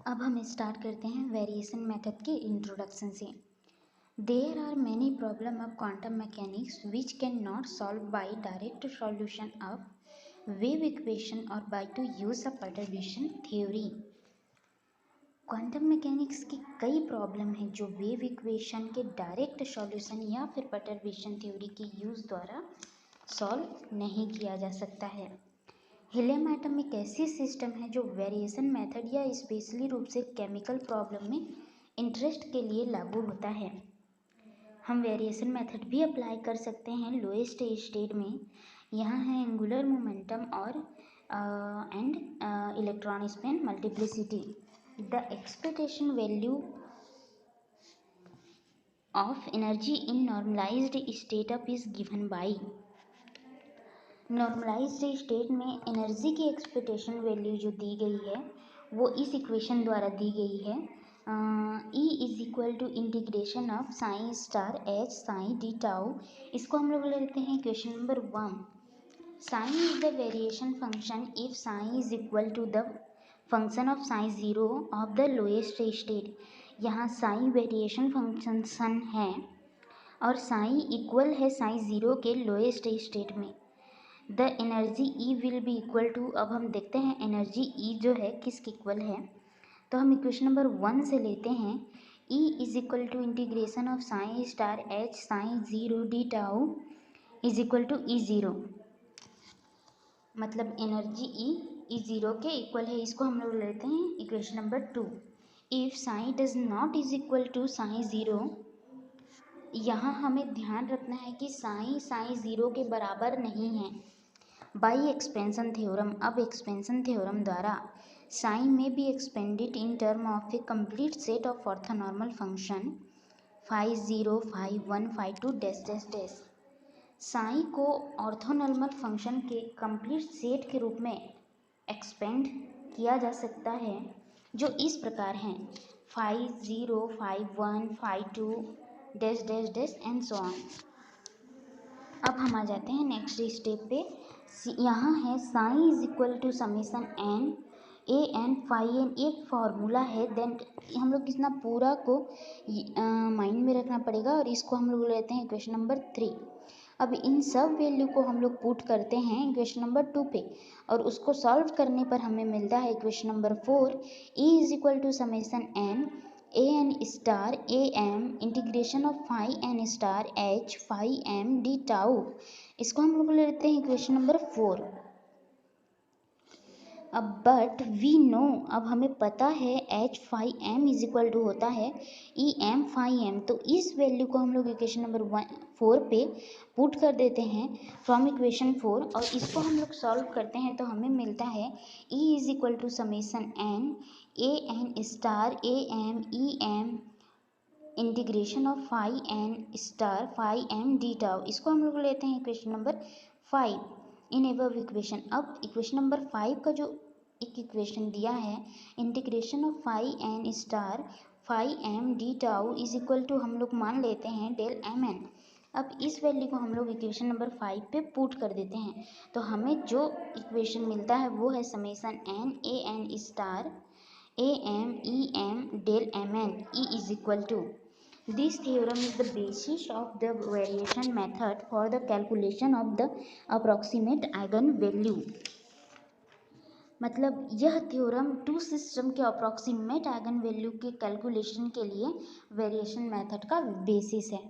अब हम स्टार्ट करते हैं वेरिएशन मेथड के इंट्रोडक्शन से। There are many problem of quantum mechanics which can not solve by direct solution of wave equation और by to use of perturbation theory. Quantum mechanics की कई problem हैं जो वेव इक्वेशन के direct solution या फिर perturbation theory के use द्वारा सॉल्व नहीं किया जा सकता है। हीलियम एटम एक ऐसी सिस्टम है जो वेरिएशन मेथड या स्पेशली रूप से केमिकल प्रॉब्लम में इंटरेस्ट के लिए लागू होता है। हम वेरिएशन मेथड भी अप्लाई कर सकते हैं लोएस्ट स्टेट में। यहाँ है एंगुलर मोमेंटम और and electron spin multiplicity. The expectation value of energy in normalised state up is given by. Normalised state में एनर्जी की एक्सपेक्टेशन वैल्यू जो दी गई है वो इस इक्वेशन द्वारा दी गई है। E is equal to integration of psi star H psi d tau. इसको हम लोग लेते हैं equation number 1। Psi is the variation function if psi is equal to the function of psi zero of the lowest state. यहाँ psi variation function है और psi equal है psi zero के लोएस्ट स्टेट में। The energy E will be equal to, अब हम देखते हैं एनर्जी ई जो है किसके इक्वल है। तो हम इक्वेशन नंबर 1 से लेते हैं E is equal to integration of psi star H psi zero d tau is equal to E zero. मतलब एनर्जी ई ज़ीरो के इक्वल है। इसको हम लोग लेते हैं equation number 2। If psi does not is equal to psi zero, यहाँ हमें ध्यान रखना है कि साइन ज़ीरो के बराबर नहीं है। बाई एक्सपेंशन थ्योरम, अब एक्सपेंशन थ्योरम द्वारा साइन में be expanded in term of a complete set of orthonormal function phi zero phi one phi two dash dash dash. Psi को ऑर्थोनॉर्मल फंक्शन के complete set के रूप में expand किया जा सकता है जो इस प्रकार हैं phi zero phi one phi two dash dash dash and so on. अब हम आ जाते हैं नेक्स्ट स्टेप पे। यहाँ है psi is equal to summation n a n phi n, एक फार्मूला है। देन हम लोग कितना पूरा को माइंड में रखना पड़ेगा और इसको हम लोग लेते हैं इक्वेशन नंबर 3। अब इन सब वैल्यू को हम लोग पुट करते हैं इक्वेशन नंबर 2 पे और उसको सॉल्व करने पर हमें मिलता है equation number 4। E is equal to summation n a n star a m integration of phi n star H phi m d tau. इसको हम लोग लेते हैं इक्वेशन नंबर 4। अब बट वी नो, अब हमें पता है H phi m is equal to होता है ई एम फाई एम। तो इस वैल्यू को हम लोग इक्वेशन नंबर 4 पे पुट कर देते हैं फ्रॉम इक्वेशन 4 और इसको हम लोग सॉल्व करते हैं तो हमें मिलता है E is equal to summation n a n star a m E m integration of phi n star phi m d tau. इसको हम लोग लेते हैं equation number 5 in above equation. अब इक्वेशन नंबर 5 का जो एक इक्वेशन दिया है integration of phi n star phi m d tau is equal to हम लोग मान लेते हैं डेल एम एन। अब इस वैल्यू को हम लोग इक्वेशन नंबर 5 पे पुट कर देते हैं तो हमें जो इक्वेशन मिलता है वो है summation n a n star a m E m del m n E is equal to. This theorem is the basis of the variation method for the calculation of the approximate eigenvalue। मतलब यह theorem to system के approximate eigen value के calculation के लिए variation method का basis है।